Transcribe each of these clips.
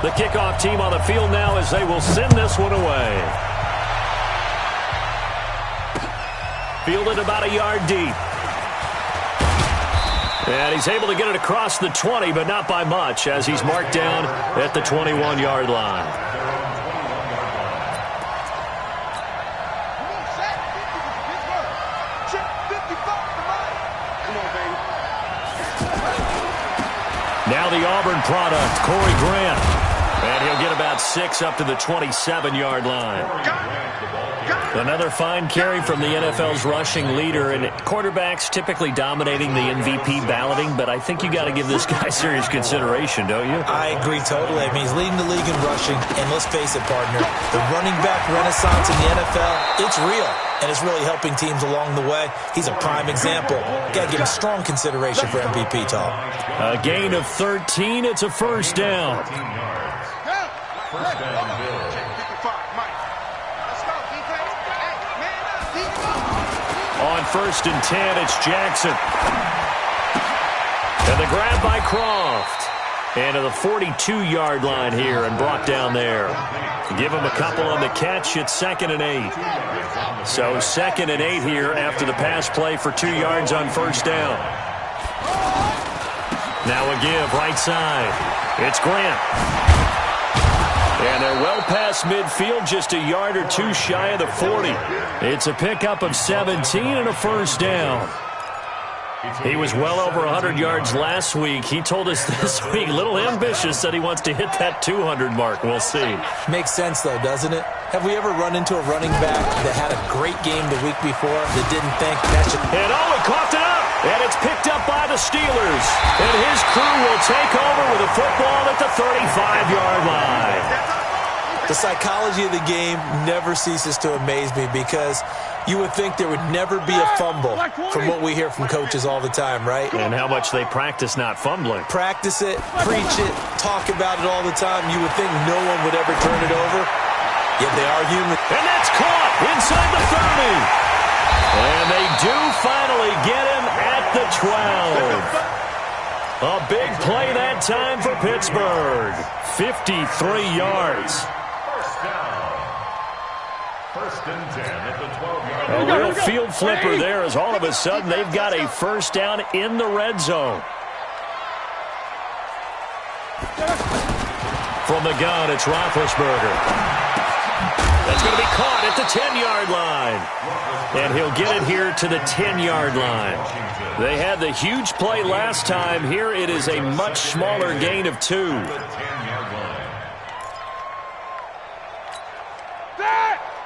The kickoff team on the field now as they will send this one away. Fielded about a yard deep. And he's able to get it across the 20, but not by much, as he's marked down at the 21-yard line. Now the Auburn product, Corey Grant. And he'll get about 6 up to the 27-yard line. Another fine carry from the NFL's rushing leader, and quarterbacks typically dominating the MVP balloting, but I think you got to give this guy serious consideration, don't you? I agree totally. I mean, he's leading the league in rushing, and let's face it, partner, the running back renaissance in the NFL, it's real, and it's really helping teams along the way. He's a prime example. Got to give him strong consideration for MVP talk. A gain of 13. It's a first down. First down, Bill. On 1st and 10, it's Jackson. And the grab by Croft. And to the 42-yard line here and brought down there. Give him a couple on the catch. It's 2nd and 8. So 2nd and 8 here after the pass play for 2 yards on first down. Now a give right side. It's Grant. And they're well past midfield, just a yard or two shy of the 40. It's a pickup of 17 and a first down. He was well over 100 yards last week. He told us this week, a little ambitious, that he wants to hit that 200 mark. We'll see. Makes sense, though, doesn't it? Have we ever run into a running back that had a great game the week before that didn't think that should... And he coughed it up, and it's picked up by the Steelers. And his crew will take over with a football at the 35-yard line. The psychology of the game never ceases to amaze me because you would think there would never be a fumble from what we hear from coaches all the time, right? And how much they practice not fumbling. Practice it, preach it, talk about it all the time. You would think no one would ever turn it over, yet they are human. And that's caught inside the 30. And they do finally get him at the 12. A big play that time for Pittsburgh. 53 yards. First and 10 at the 12-yard line. A real field flipper there as all of a sudden they've got a first down in the red zone. From the gun, it's Roethlisberger. That's going to be caught at the 10-yard line. And he'll get it here to the 10-yard line. They had the huge play last time. Here it is a much smaller gain of 2.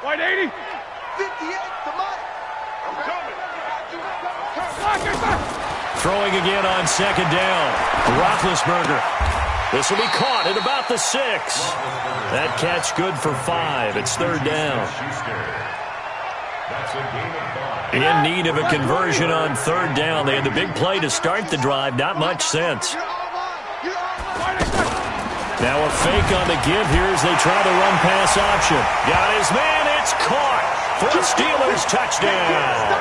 White 80. 58 to Mike. Throwing again on second down. Roethlisberger. This will be caught at about the 6. That catch good for 5. It's 3rd down. In need of a conversion on 3rd down. They had the big play to start the drive. Not much sense. Now a fake on the give here as they try the run-pass option. Got his man. It's caught for a Steelers touchdown.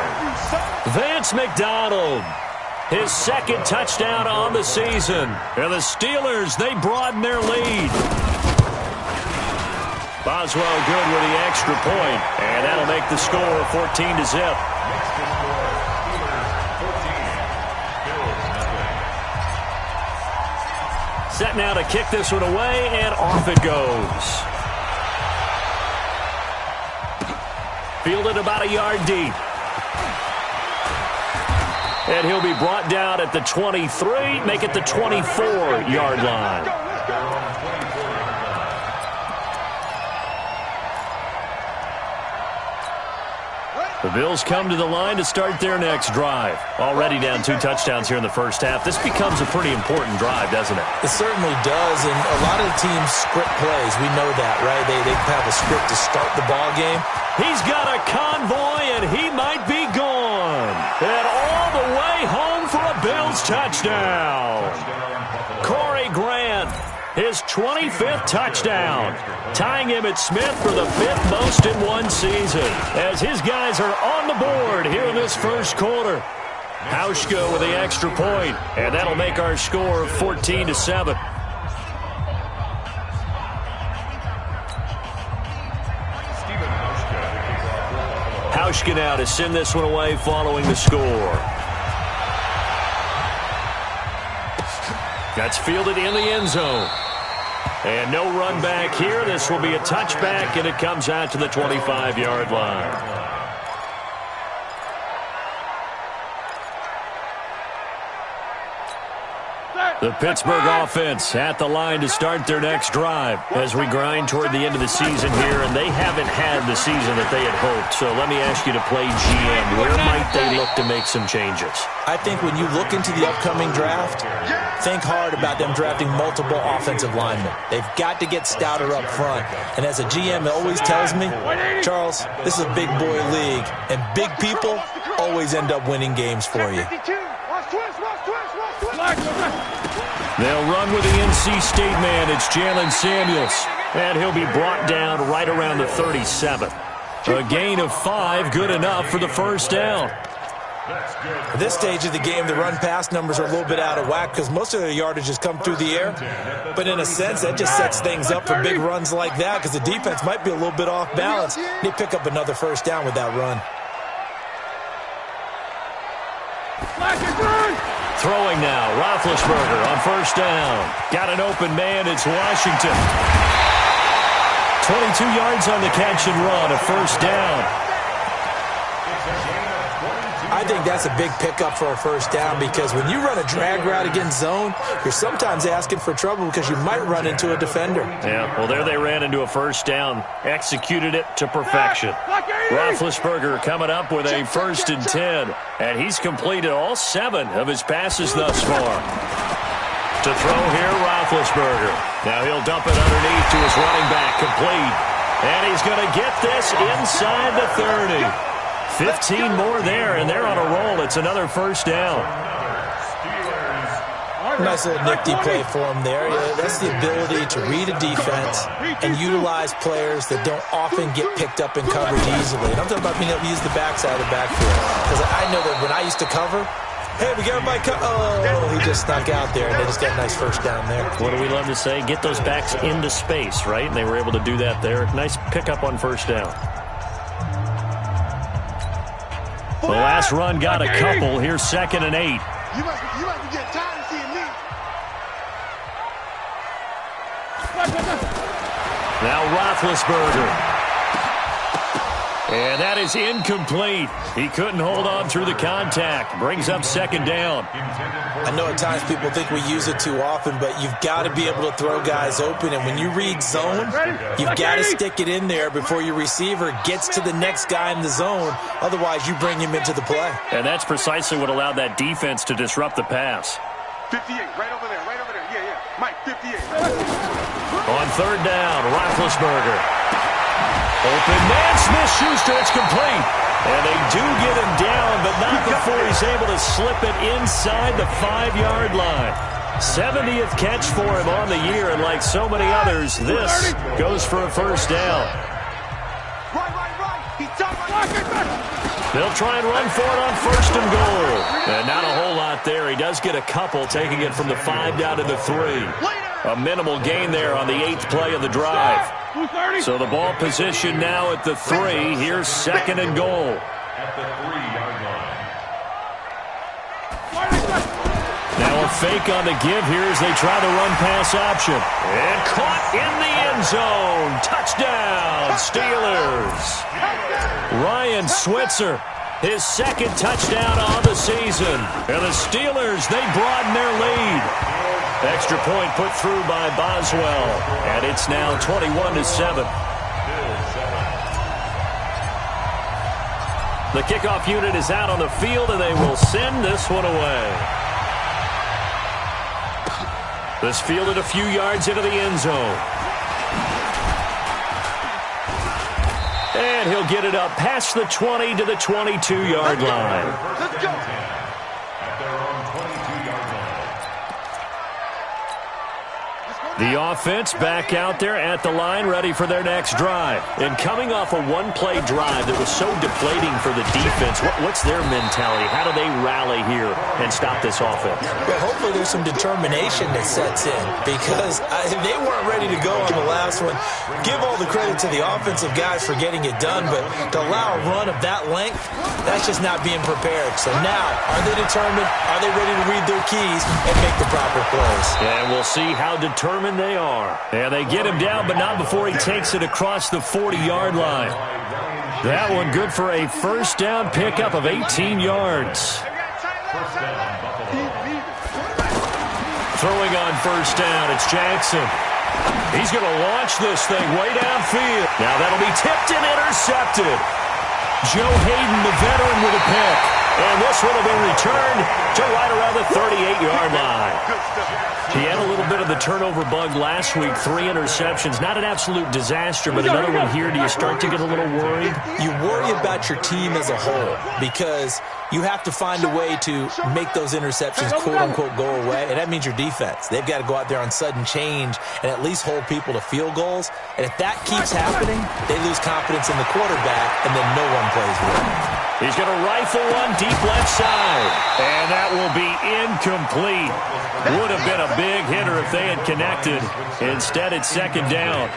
Vance McDonald, his 2nd touchdown on the season. And the Steelers, they broaden their lead. Boswell good with the extra point, and that'll make the score 14-0. Set now to kick this one away, and off it goes. Fielded about a yard deep. And he'll be brought down at the 23, make it the 24-yard line. The Bills come to the line to start their next drive. Already down 2 touchdowns here in the first half. This becomes a pretty important drive, doesn't it? It certainly does, and a lot of the teams script plays. We know that, right? They have a script to start the ball game. He's got a convoy, and he might be gone. And all the way home for a Bills touchdown. Corey Grant, his 25th touchdown, tying him at Smith for the 5th most in one season, as his guys are on the board here in this first quarter. Hauschka with the extra point, and that'll make our score 14-7. Pushkin now to send this one away following the score. That's fielded in the end zone. And no run back here. This will be a touchback, and it comes out to the 25-yard line. The Pittsburgh offense at the line to start their next drive as we grind toward the end of the season here, and they haven't had the season that they had hoped. So let me ask you to play GM. Where might they look to make some changes? I think when you look into the upcoming draft, think hard about them drafting multiple offensive linemen. They've got to get stouter up front. And as a GM, it always tells me, Charles, this is a big boy league, and big people always end up winning games for you. They'll run with the NC State man. It's Jalen Samuels. And he'll be brought down right around the 37. A gain of 5, good enough for the first down. At this stage of the game, the run-pass numbers are a little bit out of whack because most of their yardage has come through the air. But in a sense, that just sets things up for big runs like that because the defense might be a little bit off balance. They pick up another first down with that run. Throwing now, Roethlisberger on first down. Got an open man, it's Washington. 22 yards on the catch and run, a first down. I think that's a big pickup for a first down because when you run a drag route against zone, you're sometimes asking for trouble because you might run into a defender. Yeah, well, there they ran into a first down, executed it to perfection. Roethlisberger coming up with a 1st and 10, and he's completed all 7 of his passes thus far. To throw here, Roethlisberger. Now he'll dump it underneath to his running back, complete. And he's going to get this inside the 30. 15 more there, and they're on a roll. It's another first down. Nice little nifty play for him there. That's the ability to read a defense and utilize players that don't often get picked up in coverage easily. And I'm talking about being able to use the backside of the backfield. Because I know that when I used to cover, hey, we got everybody oh, he just snuck out there, and they just got a nice first down there. What do we love to say? Get those backs into space, right? And they were able to do that there. Nice pickup on first down. The last run got a couple. Here's 2nd and 8. You must be getting tired of seeing me. Now Roethlisberger. And that is incomplete. He couldn't hold on through the contact. Brings up 2nd down. I know at times people think we use it too often, but you've got to be able to throw guys open. And when you read zone, you've got to stick it in there before your receiver gets to the next guy in the zone. Otherwise, you bring him into the play. And that's precisely what allowed that defense to disrupt the pass. 58, right over there. Yeah. Mike, 58. On 3rd down, Roethlisberger. Open man, Smith-Schuster, it's complete. And they do get him down, but not before he's able to slip it inside the 5-yard line. 70th catch for him on the year, and like so many others, this goes for a first down. Right. They'll try and run for it on 1st and goal. And not a whole lot there. He does get a couple, taking it from the 5 down to the 3. A minimal gain there on the 8th play of the drive. So the ball position now at the 3. Here's 2nd and goal. Now a fake on the give here as they try the run-pass option. And caught in the end zone. Touchdown, Steelers. Ryan Switzer, his 2nd touchdown on the season. And the Steelers, they broaden their lead. Extra point put through by Boswell. And it's now 21-7. The kickoff unit is out on the field, and they will send this one away. This fielded a few yards into the end zone. And he'll get it up past the 20 to the 22-yard line. Let's go. The offense back out there at the line, ready for their next drive. And coming off a one-play drive that was so deflating for the defense, what's their mentality? How do they rally here and stop this offense? Well, hopefully there's some determination that sets in, because they weren't ready to go on the last one. Give all the credit to the offensive guys for getting it done, but to allow a run of that length, that's just not being prepared. So now, are they determined? Are they ready to read their keys and make the proper plays? And we'll see how determined they are. And they get him down, but not before he takes it across the 40-yard line. That one good for a first down pickup of 18 yards. Throwing on first down, it's Jackson. He's going to launch this thing way downfield. Now that'll be tipped and intercepted. Joe Hayden, the veteran, with a pick. And this one will be returned to right around the 38-yard line. He had a little bit of the turnover bug last week, 3 interceptions. Not an absolute disaster, but another one here. Do you start to get a little worried? You worry about your team as a whole, because you have to find a way to make those interceptions, quote-unquote, go away, and that means your defense. They've got to go out there on sudden change and at least hold people to field goals. And if that keeps happening, they lose confidence in the quarterback, and then no one plays well. He's going to rifle one deep left side, and that will be incomplete. Would have been a big hitter if they had connected. Instead, it's second down.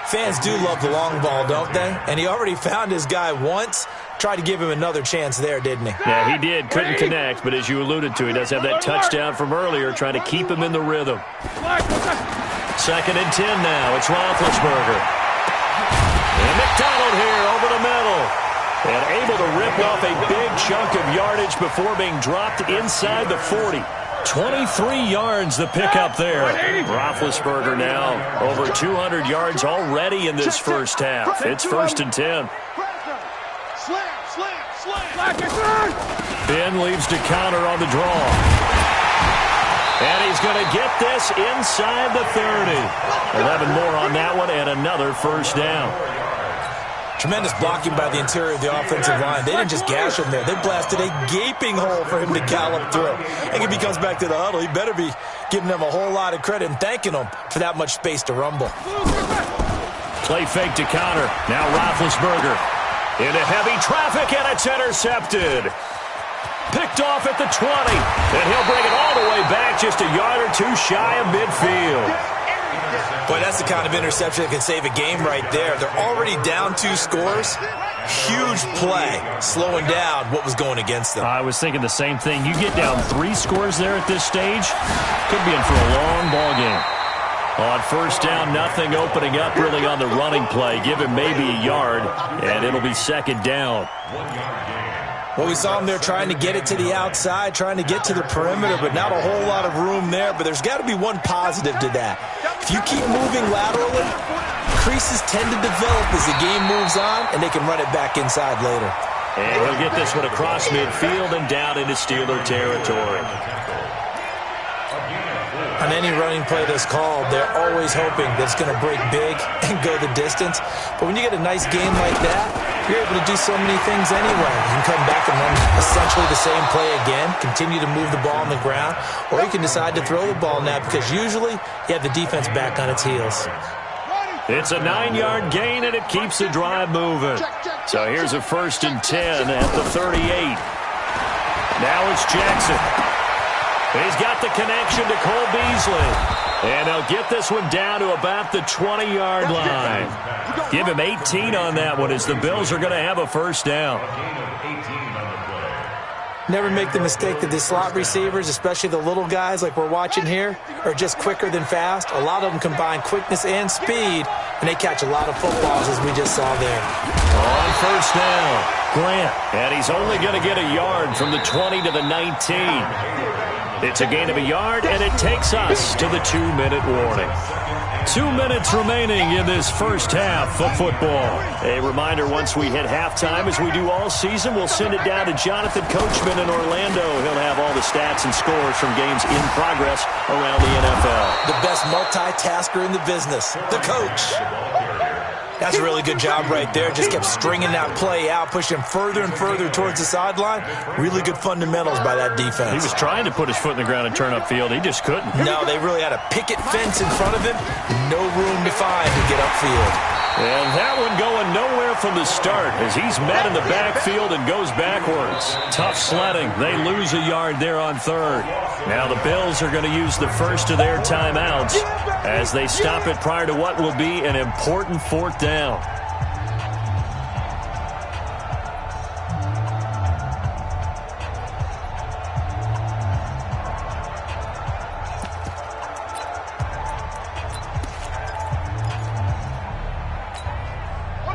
Fans do love the long ball, don't they? And he already found his guy once. Tried to give him another chance there, didn't he? Yeah, he did. Couldn't connect, but as you alluded to, he does have that touchdown from earlier, trying to keep him in the rhythm. Second and 10 now. It's Roethlisberger. And McDonald here over the middle. And able to rip off a big chunk of yardage before being dropped inside the 40. 23 yards the pickup there. Roethlisberger now over 200 yards already in this first half. It's first and 10. Ben leaves to counter on the draw. And he's going to get this inside the 30. 11 more on that one and another first down. Tremendous blocking by the interior of the offensive line. They didn't just gash him there. They blasted a gaping hole for him to gallop through. And if he comes back to the huddle, he better be giving them a whole lot of credit and thanking them for that much space to rumble. Play fake to counter. Now Roethlisberger into heavy traffic, and it's intercepted. Picked off at the 20. And he'll bring it all the way back just a yard or two shy of midfield. Boy, that's the kind of interception that can save a game right there. They're already down 2 scores. Huge play, slowing down what was going against them. I was thinking the same thing. You get down 3 scores there at this stage, could be in for a long ball game. On first down, nothing opening up really on the running play. Give him maybe a yard, and it'll be second down. Well, we saw him there trying to get it to the outside, trying to get to the perimeter, but not a whole lot of room there. But there's got to be one positive to that. If you keep moving laterally, creases tend to develop as the game moves on, and they can run it back inside later. And he'll get this one across midfield and down into Steeler territory. On any running play that's called, they're always hoping that it's going to break big and go the distance. But when you get a nice game like that, you're able to do so many things anyway. You can come back and run essentially the same play again, continue to move the ball on the ground, or you can decide to throw the ball now because usually you have the defense back on its heels. It's a 9-yard gain, and it keeps the drive moving. So here's a first and 10 at the 38. Now it's Jackson. He's got the connection to Cole Beasley. And they'll get this one down to about the 20-yard line. Give him 18 on that one as the Bills are going to have a first down. Never make the mistake that the slot receivers, especially the little guys like we're watching here, are just quicker than fast. A lot of them combine quickness and speed, and they catch a lot of footballs as we just saw there. On first down, Grant. And he's only going to get a yard from the 20 to the 19. It's a gain of a yard, and it takes us to the 2-minute warning. 2 minutes remaining in this first half of football. A reminder, once we hit halftime, as we do all season, we'll send it down to Jonathan Coachman in Orlando. He'll have all the stats and scores from games in progress around the NFL. The best multitasker in the business, the coach. That's a really good job right there. Just kept stringing that play out, pushing further and further towards the sideline. Really good fundamentals by that defense. He was trying to put his foot in the ground and turn upfield. He just couldn't. No, they really had a picket fence in front of him. No room to find to get upfield. And that one going nowhere from the start as he's met in the backfield and goes backwards. Tough sledding. They lose a yard there on third. Now the Bills are going to use the first of their timeouts as they stop it prior to what will be an important fourth down.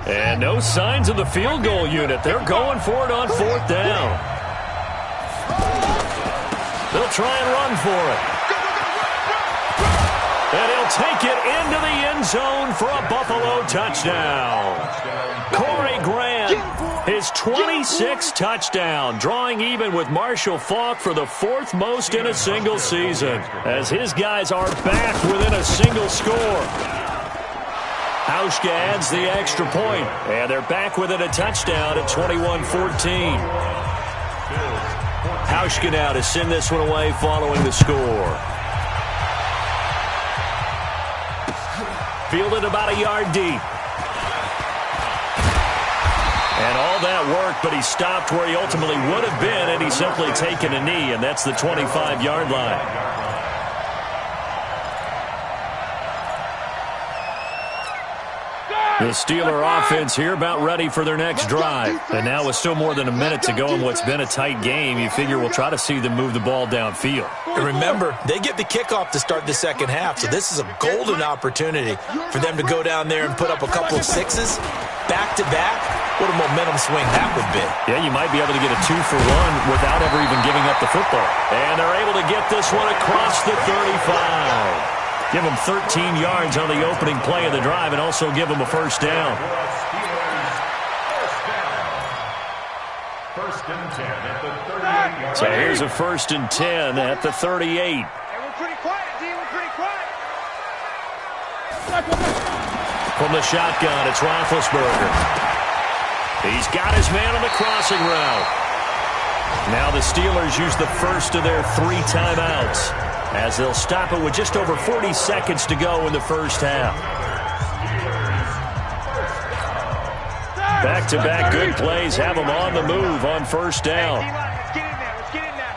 And no signs of the field goal unit. They're going for it on fourth down. They'll try and run for it. And he'll take it into the end zone for a Buffalo touchdown. Corey Grant, his 26th touchdown, drawing even with Marshall Faulk for the fourth most in a single season, as his guys are back within a single score. Hauschka adds the extra point, and they're back within a touchdown at 21-14. Hauschka now to send this one away following the score. Fielded about a yard deep. And all that work, but he stopped where he ultimately would have been, and he's simply taken a knee, and that's the 25-yard line. The Steeler offense here about ready for their next drive. And now with still more than a minute to go in what's been a tight game, you figure we'll try to see them move the ball downfield. And remember, they get the kickoff to start the second half, so this is a golden opportunity for them to go down there and put up a couple of sixes back-to-back. What a momentum swing that would be. Yeah, you might be able to get a 2-for-1 without ever even giving up the football. And they're able to get this one across the 35. Give them 13 yards on the opening play of the drive and also give them a first down. So here's a 1st and 10 at the 38. Hey, we're pretty quiet, D. We're pretty quiet. From the shotgun, it's Roethlisberger. He's got his man on the crossing route. Now the Steelers use the first of their 3 timeouts, as they'll stop it with just over 40 seconds to go in the first half. Back-to-back good plays have them on the move on first down. Let's get in there. Let's get in there.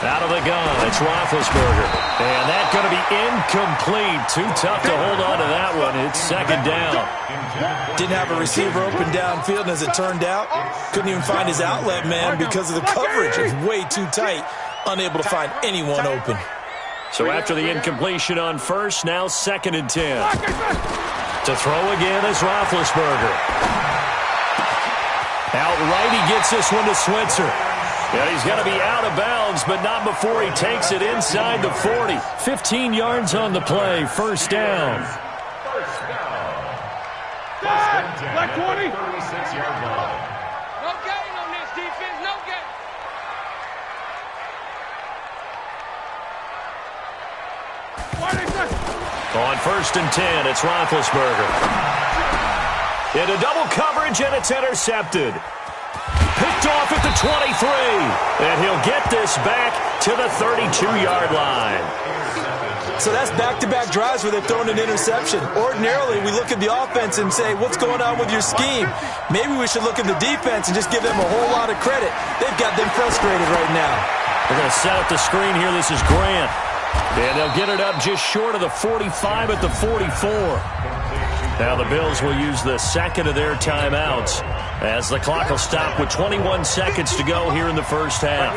Out of the gun, it's Roethlisberger. And that's going to be incomplete. Too tough to hold on to that one. It's second down. Didn't have a receiver open downfield, and as it turned out, couldn't even find his outlet man because of the coverage. It was way too tight, unable to find anyone open. So after the incompletion on first, now 2nd and 10. To throw again is Roethlisberger. Outright, he gets this one to Switzer. Yeah, he's got to be out of bounds, but not before he takes it inside the 40. 15 yards on the play, first down. Black 20. 36-yard line. No gain on this defense, no gain. On 1st and 10, it's Roethlisberger. Into double coverage, and it's intercepted. Picked off at the 23, and he'll get this back to the 32-yard line. So that's back-to-back drives where they've thrown an interception. Ordinarily, we look at the offense and say, what's going on with your scheme? Maybe we should look at the defense and just give them a whole lot of credit. They've got them frustrated right now. They're going to set up the screen here. This is Grant. And they'll get it up just short of the 45 at the 44. Now the Bills will use the second of their timeouts as the clock will stop with 21 seconds to go here in the first half.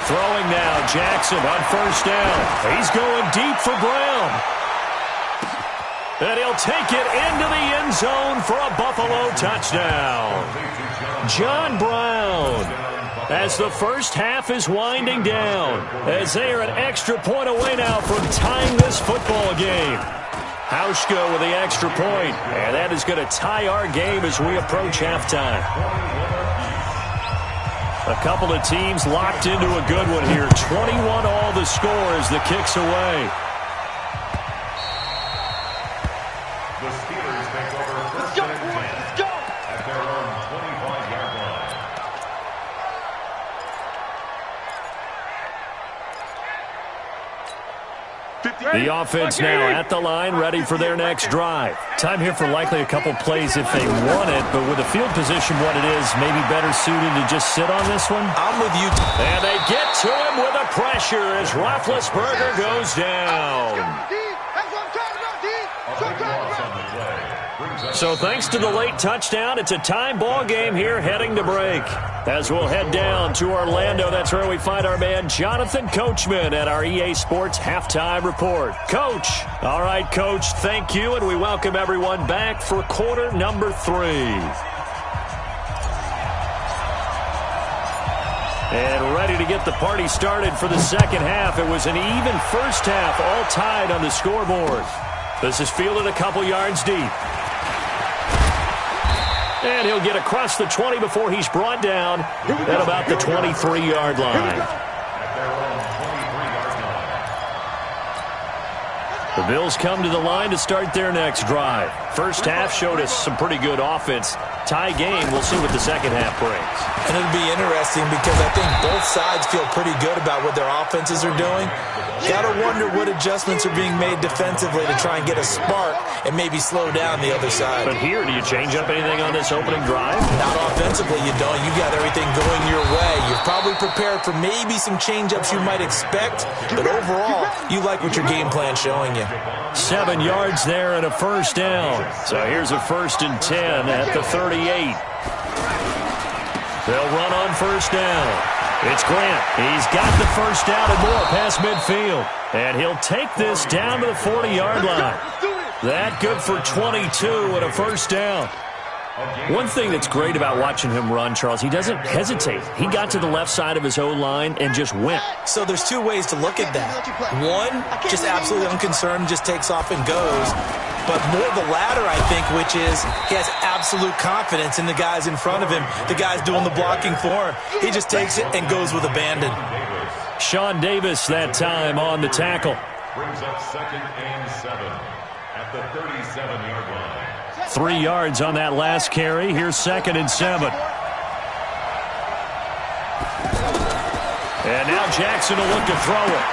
Throwing now, Jackson on first down. He's going deep for Brown. And he'll take it into the end zone for a Buffalo touchdown. John Brown, as the first half is winding down, as they are an extra point away now from tying this football game. Hauschka with the extra point, and that is going to tie our game as we approach halftime. A couple of teams locked into a good one here. 21 all the score as the kick's away. The Steelers take over first and 10 at their own 25-yard line. The offense now at the line, ready for their next drive. Time here for likely a couple plays if they want it, but with the field position what it is, maybe better suited to just sit on this one. I'm with you. And they get to him with a pressure as Roethlisberger goes down. So thanks to the late touchdown, it's a time ball game here heading to break. As we'll head down to Orlando, that's where we find our man Jonathan Coachman at our EA Sports Halftime Report. Coach. All right, Coach, thank you, and we welcome everyone back for quarter number 3. And ready to get the party started for the second half. It was an even first half, all tied on the scoreboard. This is fielded a couple yards deep. And he'll get across the 20 before he's brought down at about the 23-yard line. The Bills come to the line to start their next drive. First half showed us some pretty good offense. Tie game, we'll see what the second half brings. And it'll be interesting because I think both sides feel pretty good about what their offenses are doing. Got to wonder what adjustments are being made defensively to try and get a spark and maybe slow down the other side. But here, do you change up anything on this opening drive? Not offensively, you don't. You got everything going your way. You're probably prepared for maybe some change-ups you might expect, but overall, you like what your game plan's showing you. 7 yards there and a first down. So here's a 1st and 10 at the 38. They'll run on first down. It's Grant. He's got the first down and more past midfield. And he'll take this down to the 40-yard line. That good for 22 and a first down. One thing that's great about watching him run, Charles, he doesn't hesitate. He got to the left side of his O-line and just went. So there's two ways to look at that. One, just absolutely unconcerned, just takes off and goes. But more the latter, I think, which is he has absolute confidence in the guys in front of him, the guys doing the blocking for him. He just takes it and goes with abandon. Sean Davis that time on the tackle. Brings up 2nd and 7 at the 37-yard line. 3 yards on that last carry. Here's 2nd and 7. And now Jackson will look to throw it.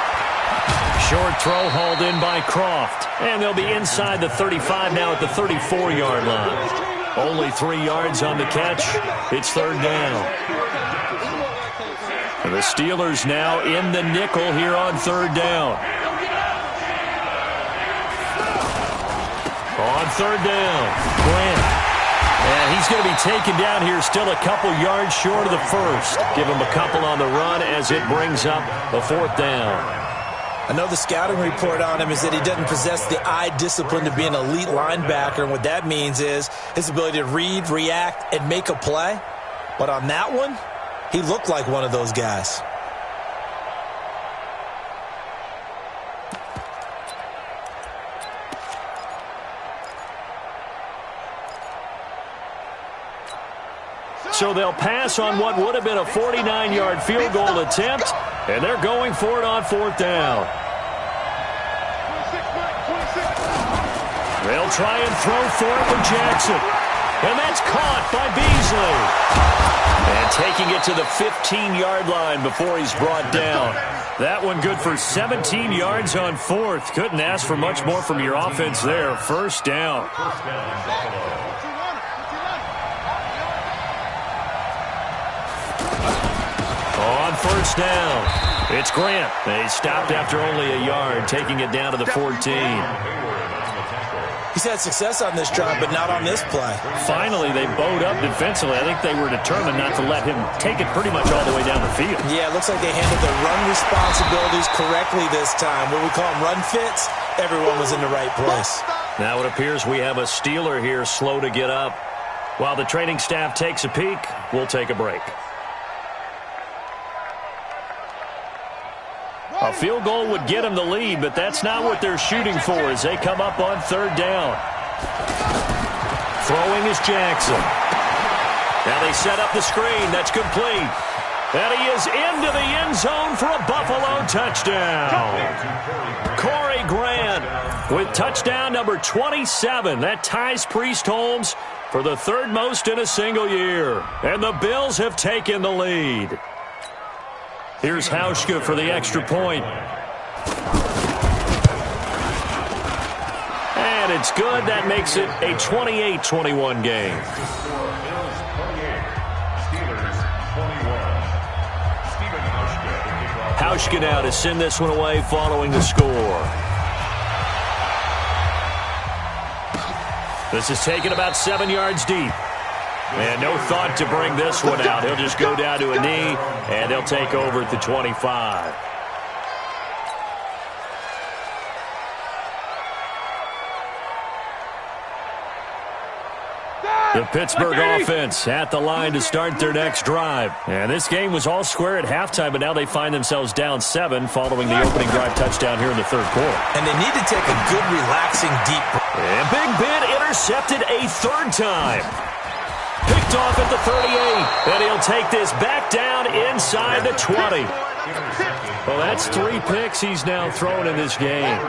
Short throw hauled in by Croft. And they'll be inside the 35 now at the 34-yard line. Only 3 yards on the catch. It's 3rd down. And the Steelers now in the nickel here on 3rd down. On 3rd down, Grant. And he's going to be taken down here still a couple yards short of the first. Give him a couple on the run as it brings up a 4th down. I know the scouting report on him is that he doesn't possess the eye discipline to be an elite linebacker. And what that means is his ability to read, react, and make a play. But on that one, he looked like one of those guys. So they'll pass on what would have been a 49-yard field goal attempt, and they're going for it on 4th down. They'll try and throw for it with Jackson. And that's caught by Beasley. And taking it to the 15-yard line before he's brought down. That one good for 17 yards on 4th. Couldn't ask for much more from your offense there. 1st down. On 1st down, it's Grant. They stopped after only a yard, taking it down to the 14. He's had success on this drive, but not on this play. Finally, they bowed up defensively. I think they were determined not to let him take it pretty much all the way down the field. Yeah, it looks like they handled their run responsibilities correctly this time. What we call them run fits, everyone was in the right place. Now it appears we have a Steeler here slow to get up. While the training staff takes a peek, we'll take a break. A field goal would get them the lead, but that's not what they're shooting for as they come up on 3rd down. Throwing is Jackson. Now they set up the screen. That's complete. And he is into the end zone for a Buffalo touchdown. Corey Grant with touchdown number 27. That ties Priest Holmes for the third most in a single year. And the Bills have taken the lead. Here's Hauschka for the extra point. And it's good. That makes it a 28-21 game. Hauschka now to send this one away following the score. This is taken about 7 yards deep. And no thought to bring this one out. He'll just go down to a knee, and they'll take over at the 25. The Pittsburgh offense at the line to start their next drive. And this game was all square at halftime, but now they find themselves down 7 following the opening drive touchdown here in the third quarter. And they need to take a good, relaxing, deep breath. And Big Ben intercepted a third time. Picked off at the 38, and he'll take this back down inside the 20. Well, that's 3 picks he's now thrown in this game.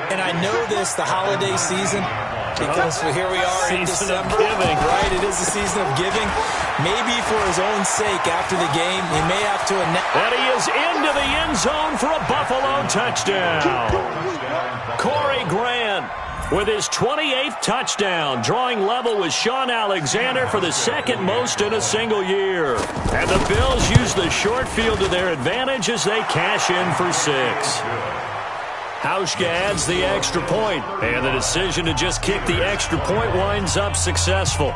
And I know this, the holiday season, because here we are in December. Giving. Right, it is the season of giving. Maybe for his own sake after the game, he may have to announce. And he is into the end zone for a Buffalo touchdown. Corey Grant with his 28th touchdown, drawing level with Sean Alexander for the second most in a single year. And the Bills use the short field to their advantage as they cash in for 6. Hauschka adds the extra point, and the decision to just kick the extra point winds up successful.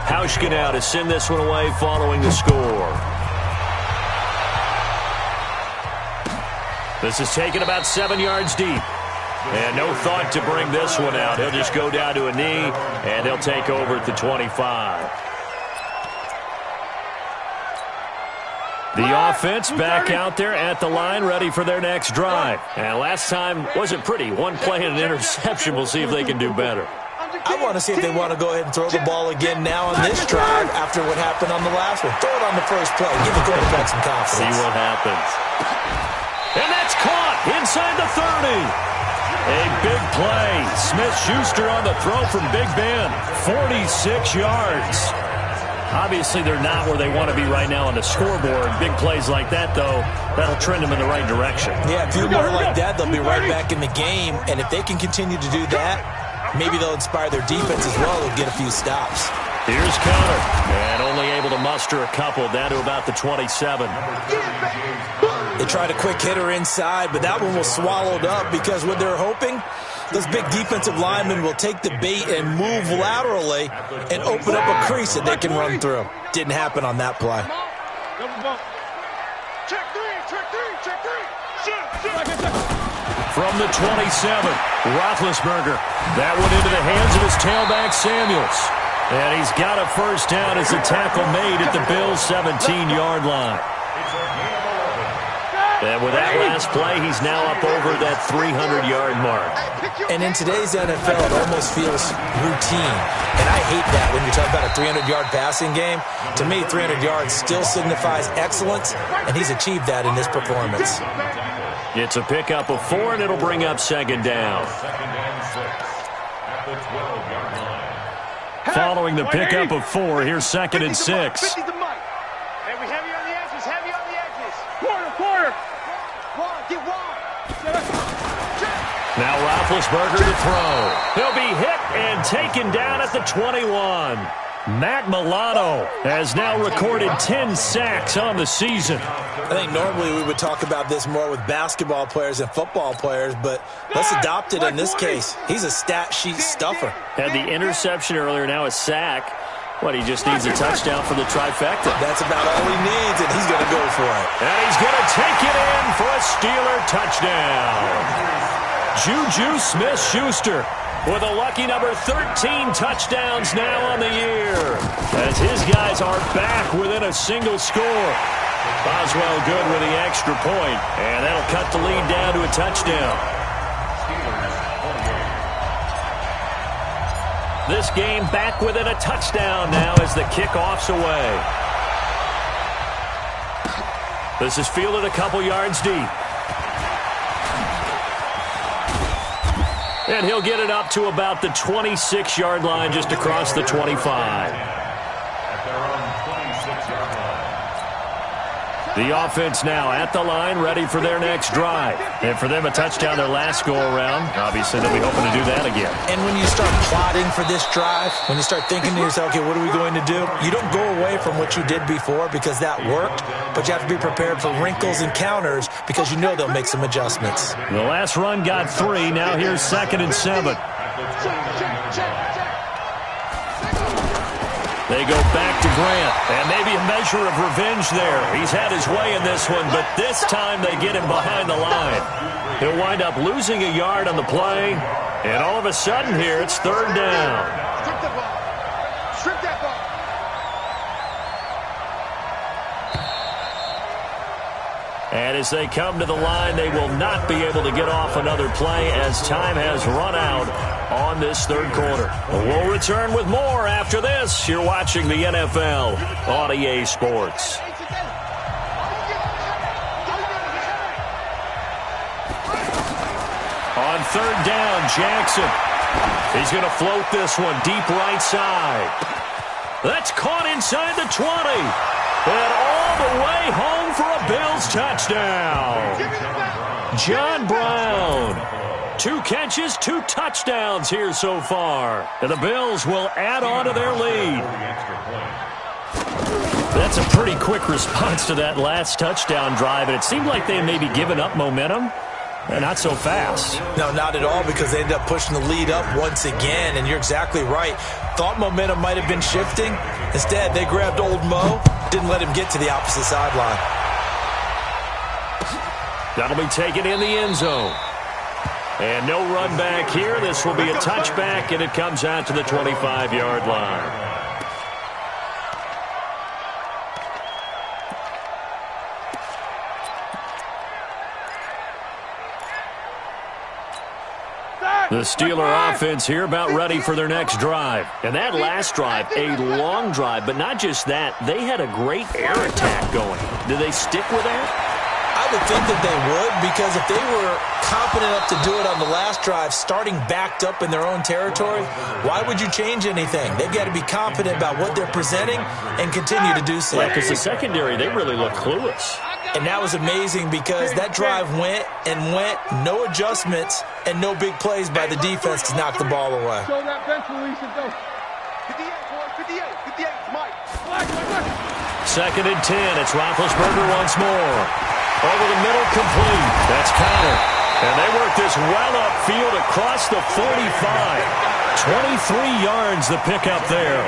Hauschka now to send this one away following the score. This is taken about 7 yards deep. And no thought to bring this one out. He'll just go down to a knee, and they'll take over at the 25. The offense back out there at the line, ready for their next drive. And last time wasn't pretty. One play and an interception. We'll see if they can do better. I want to see if they want to go ahead and throw the ball again now on this drive after what happened on the last one. Throw it on the first play. Give the quarterback some confidence. See what happens. And that's caught inside the 30. A big play. Smith-Schuster on the throw from Big Ben. 46 yards. Obviously, they're not where they want to be right now on the scoreboard. Big plays like that, though, that'll trend them in the right direction. Yeah, a few more like that, they'll be right back in the game. And if they can continue to do that, maybe they'll inspire their defense as well. They'll get a few stops. Here's counter. And only able to muster a couple down to about the 27. They tried a quick hitter inside, but that one was swallowed up because what they're hoping, those big defensive linemen will take the bait and move laterally and open up a crease that they can run through. Didn't happen on that play. Check three. Shoot. From the 27, Roethlisberger. That one into the hands of his tailback, Samuels. And he's got a first down as the tackle made at the Bills' 17-yard line. And with that last play, he's now up over that 300-yard mark. And in today's NFL, it almost feels routine. And I hate that when you talk about a 300-yard passing game. To me, 300 yards still signifies excellence, and he's achieved that in this performance. It's a pickup of 4, and it'll bring up second down. Following the pickup of 4, here's second and 6. Hey, we heavy on the edges. Quarter. Get wide. Now Roethlisberger to throw. He'll be hit and taken down at the 21. Matt Milano has now recorded 10 sacks on the season. I think normally we would talk about this more with basketball players and football players, but let's adopt it in this case. He's a stat sheet stuffer. Had the interception earlier, now a sack. What, he just needs a touchdown for the trifecta. That's about all he needs, and he's going to go for it. And he's going to take it in for a Steeler touchdown. Juju Smith-Schuster with a lucky number 13 touchdowns now on the year, as his guys are back within a single score. Boswell good with the extra point, and that'll cut the lead down to a touchdown. This game back within a touchdown now as the kickoff's away. This is fielded a couple yards deep. And he'll get it up to about the 26-yard line just across the 25. At their own 26-yard line. The offense now at the line, ready for their next drive. And for them, a touchdown their last go-around. Obviously, they'll be hoping to do that again. And when you start plotting for this drive, when you start thinking to yourself, okay, what are we going to do? You don't go away from what you did before because that worked, but you have to be prepared for wrinkles and counters because you know they'll make some adjustments. The last run got 3. Now here's 2nd and 7. They go back to Grant, and maybe a measure of revenge there. He's had his way in this one, but this time they get him behind the line. He'll wind up losing a yard on the play, and all of a sudden here it's 3rd down. Strip the ball. Strip that ball. And as they come to the line, they will not be able to get off another play as time has run out on this 3rd quarter. We'll return with more after this. You're watching the NFL on EA Sports. On 3rd down, Jackson. He's going to float this one deep right side. That's caught inside the 20. And all the way home for a Bills touchdown. John Brown. 2 catches, 2 touchdowns here so far. And the Bills will add on to their lead. That's a pretty quick response to that last touchdown drive, and it seemed like they had maybe given up momentum. Not so fast. No, not at all, because they ended up pushing the lead up once again, and you're exactly right. Thought momentum might have been shifting. Instead, they grabbed old Mo, didn't let him get to the opposite sideline. That'll be taken in the end zone. And no run back here. This will be a touchback, and it comes out to the 25-yard line. The Steeler offense here about ready for their next drive. And that last drive, a long drive, but not just that. They had a great air attack going. Do they stick with that? I would think that they would, because if they were confident enough to do it on the last drive, starting backed up in their own territory, why would you change anything? They've got to be confident about what they're presenting and continue to do so. Yeah, because the secondary, they really look clueless. And that was amazing because that drive went and went, no adjustments, and no big plays by the defense to knock the ball away. Show that bench release and go. 58, boys, 58, 58, Mike. Black. 2nd and 10. It's Roethlisberger once more. Over the middle, complete. That's Connor. And they work this well upfield across the 45. 23 yards the pickup there.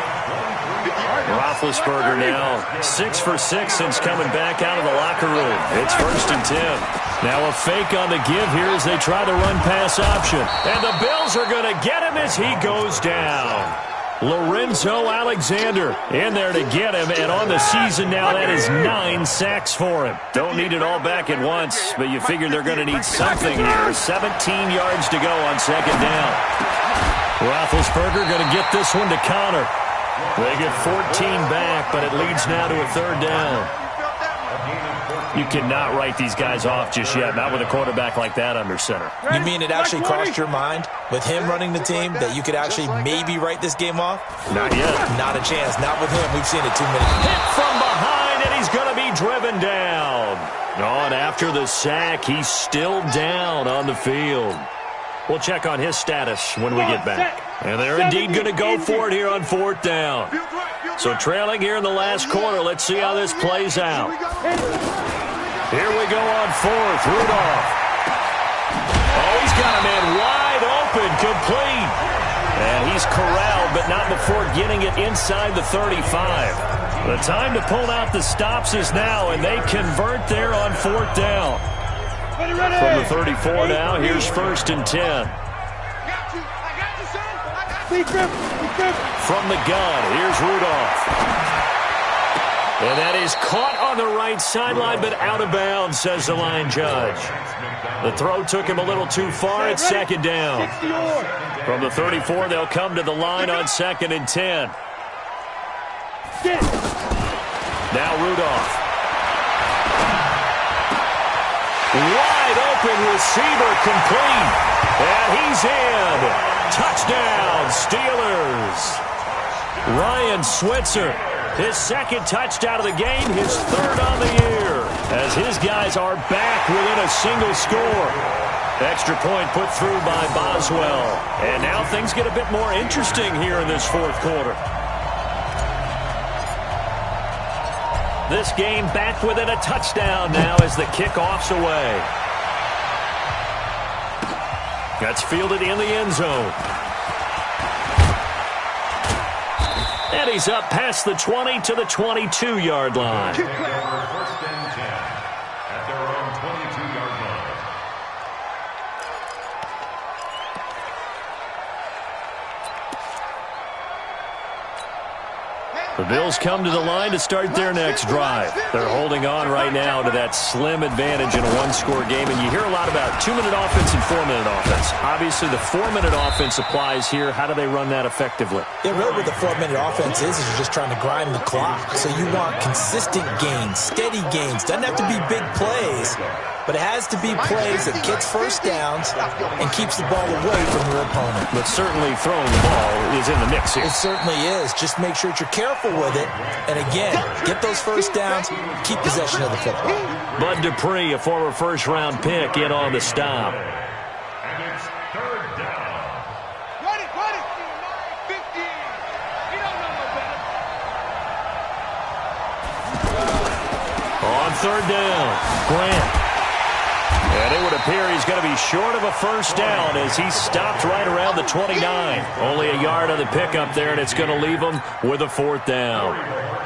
Roethlisberger now 6 for 6 since coming back out of the locker room. It's 1st and 10. Now a fake on the give here as they try the run-pass option. And the Bills are going to get him as he goes down. Lorenzo Alexander in there to get him, and on the season now, that is 9 sacks for him. Don't need it all back at once, but you figure they're going to need something here. 17 yards to go on 2nd down. Roethlisberger going to get this one to Connor. They get 14 back, but it leads now to a 3rd down. You cannot write these guys off just yet, not with a quarterback like that under center. You mean it actually crossed your mind with him running the team that you could actually maybe write this game off? Not yet. Not a chance. Not with him. We've seen it too many times. Hit from behind, and he's going to be driven down. On after the sack, he's still down on the field. We'll check on his status when we get back. And they're indeed going to go for it here on 4th down. So trailing here in the last quarter, let's see how this plays out. Here we go on 4th. Rudolph. Oh, he's got a man wide open, complete. And he's corralled, but not before getting it inside the 35. The time to pull out the stops is now, and they convert there on 4th down. From the 34 now, here's 1st and 10. From the gun, here's Rudolph. And that is caught on the right sideline, but out of bounds, says the line judge. The throw took him a little too far. It's second down. From the 34, they'll come to the line on 2nd and 10. Now Rudolph. Wide open receiver complete. And he's in. Touchdown, Steelers. Ryan Switzer, his 2nd touchdown of the game, his 3rd on the year, as his guys are back within a single score. Extra point put through by Boswell. And now things get a bit more interesting here in this 4th quarter. This game back within a touchdown now as the kickoff's away. That's fielded in the end zone. And he's up past the 20 to the 22-yard line. First and 10 at their own 22-yard line. The Bills come to the line to start their next drive. They're holding on right now to that slim advantage in a one-score game. And you hear a lot about 2-minute offense and 4-minute offense. Obviously, the 4-minute offense applies here. How do they run that effectively? Yeah, really what the 4-minute offense is you're just trying to grind the clock. So you want consistent gains, steady gains. Doesn't have to be big plays, but it has to be plays that gets first downs and keeps the ball away from your opponent. But certainly throwing the ball is in the mix here. It certainly is. Just make sure that you're careful with it. And again, get those first downs, keep possession of the football. Bud Dupree, a former first-round pick, in on the stop. And it's 3rd down. Run it. 15. You don't know no better. On 3rd down, Grant. And it would appear he's going to be short of a first down as he stopped right around the 29. Only a yard on the pickup there, and it's going to leave him with a 4th down.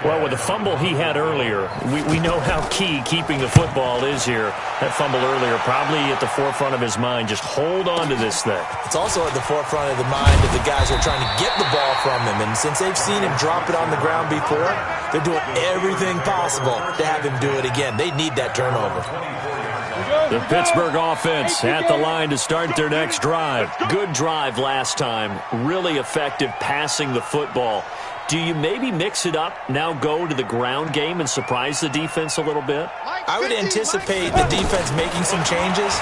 Well, with the fumble he had earlier, we know how key keeping the football is here. That fumble earlier probably at the forefront of his mind. Just hold on to this thing. It's also at the forefront of the mind of the guys who are trying to get the ball from him. And since they've seen him drop it on the ground before, they're doing everything possible to have him do it again. They need that turnover. The Pittsburgh offense at the line to start their next drive. Good drive last time. Really effective passing the football. Do you maybe mix it up, now go to the ground game and surprise the defense a little bit? I would anticipate the defense making some changes,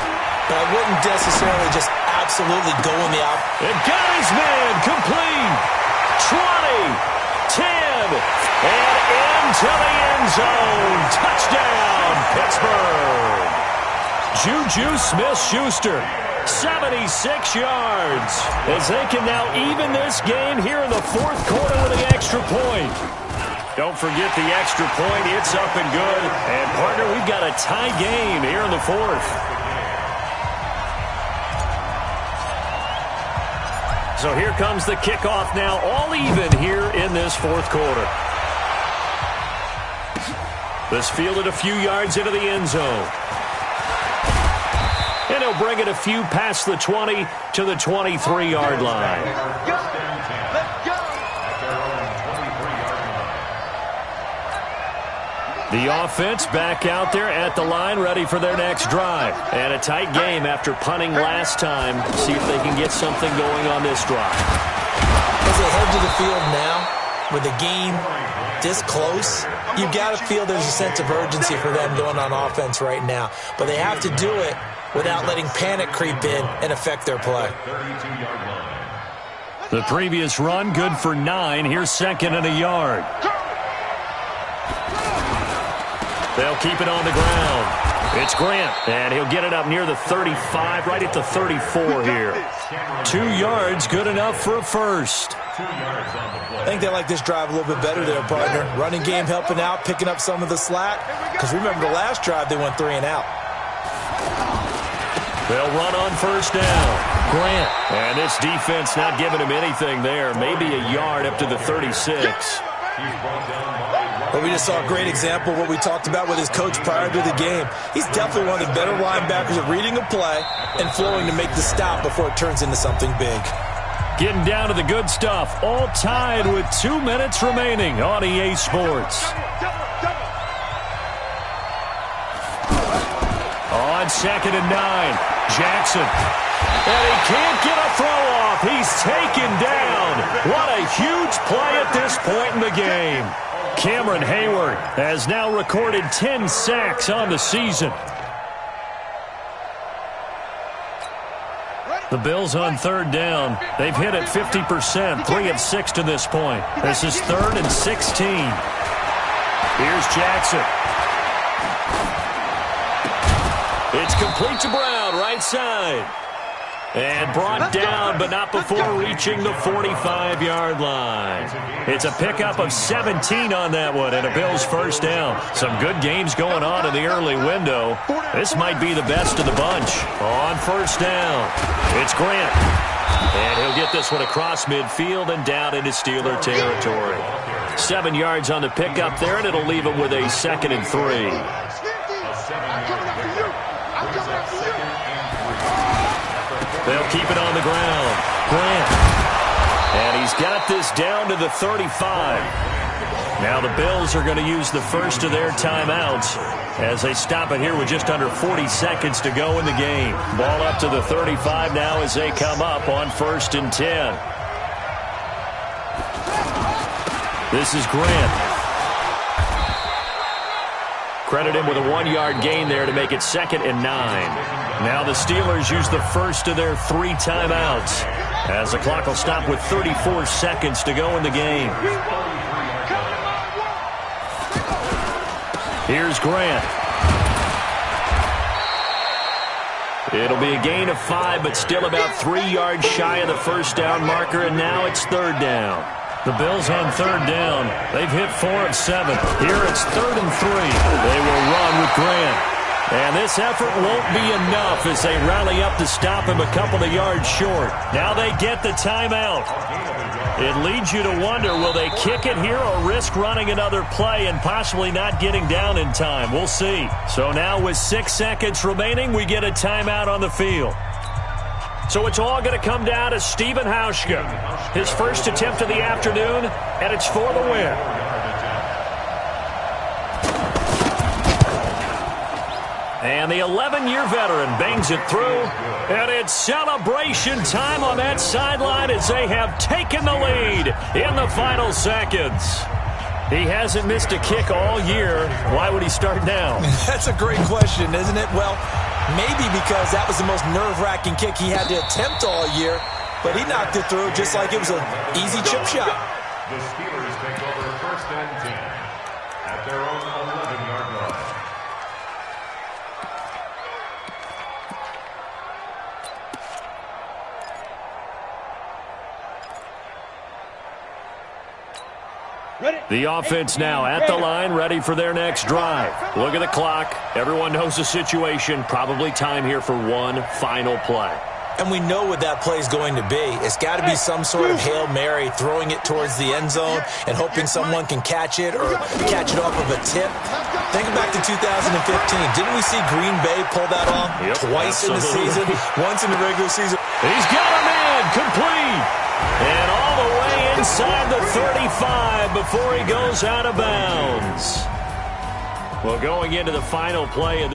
but I wouldn't necessarily just absolutely go in the out. And got his man complete. 20, 10, and into the end zone. Touchdown, Pittsburgh. Juju Smith-Schuster, 76 yards, as they can now even this game here in the 4th quarter with an extra point. Don't forget the extra point. It's up and good. And, partner, we've got a tie game here in the 4th. So here comes the kickoff now, all even here in this 4th quarter. This fielded a few yards into the end zone. And he'll bring it a few past the 20 to the 23-yard line. The offense back out there at the line, ready for their next drive. And a tight game after punting last time. See if they can get something going on this drive. As they head to the field now, with the game this close, you've got to feel there's a sense of urgency for them going on offense right now. But they have to do it without letting panic creep in and affect their play. The previous run, good for 9. Here's 2nd and a yard. They'll keep it on the ground. It's Grant, and he'll get it up near the 35, right at the 34 here. 2 yards, good enough for a first. I think they like this drive a little bit better there, partner. Running game helping out, picking up some of the slack. Because remember the last drive, they went 3 and out. They'll run on first down. Grant, and this defense not giving him anything there. Maybe a yard up to the 36. But we just saw a great example of what we talked about with his coach prior to the game. He's definitely one of the better linebackers at reading a play and flowing to make the stop before it turns into something big. Getting down to the good stuff. All tied with 2 minutes remaining on EA Sports. On 2nd and 9, Jackson. And he can't get a throw off. He's taken down. What a huge play at this point in the game. Cameron Hayward has now recorded 10 sacks on the season. The Bills on 3rd down. They've hit it 50%, 3 of 6 to this point. This is 3rd and 16. Here's Jackson. It's complete to Brown, right side. And brought down, but not before reaching the 45-yard line. It's a pickup of 17 on that one, and a Bills first down. Some good games going on in the early window. This might be the best of the bunch. On 1st down, it's Grant. And he'll get this one across midfield and down into Steeler territory. 7 yards on the pickup there, and it'll leave him with a 2nd and 3. They'll keep it on the ground. Grant. And he's got this down to the 35. Now the Bills are going to use the first of their timeouts as they stop it here with just under 40 seconds to go in the game. Ball up to the 35 now as they come up on 1st and 10. This is Grant. Credit him with a 1-yard gain there to make it 2nd and 9. Now the Steelers use the first of their 3 timeouts as the clock will stop with 34 seconds to go in the game. Here's Grant. It'll be a gain of 5, but still about 3 yards shy of the first down marker, and now it's 3rd down. The Bills on 3rd down. They've hit 4 of 7. Here it's 3rd and 3. They will run with Grant. And this effort won't be enough as they rally up to stop him a couple of yards short. Now they get the timeout. It leads you to wonder, will they kick it here or risk running another play and possibly not getting down in time? We'll see. So now with 6 seconds remaining, we get a timeout on the field. So it's all going to come down to Stephen Hauschka. His first attempt of the afternoon, and it's for the win. And the 11-year veteran bangs it through. And it's celebration time on that sideline as they have taken the lead in the final seconds. He hasn't missed a kick all year. Why would he start now? That's a great question, isn't it? Well, maybe because that was the most nerve-wracking kick he had to attempt all year. But he knocked it through just like it was an easy chip shot. The Steelers take over 1st and 10 at their own 11-yard line. The offense now at the line, ready for their next drive. Look at the clock. Everyone knows the situation. Probably time here for one final play. And we know what that play is going to be. It's got to be some sort of Hail Mary, throwing it towards the end zone and hoping someone can catch it or catch it off of a tip. Think back to 2015. Didn't we see Green Bay pull that off twice in the season? Once in the regular season. He's got a man complete. And all the way inside the 35 before he goes out of bounds. Well, going into the final play of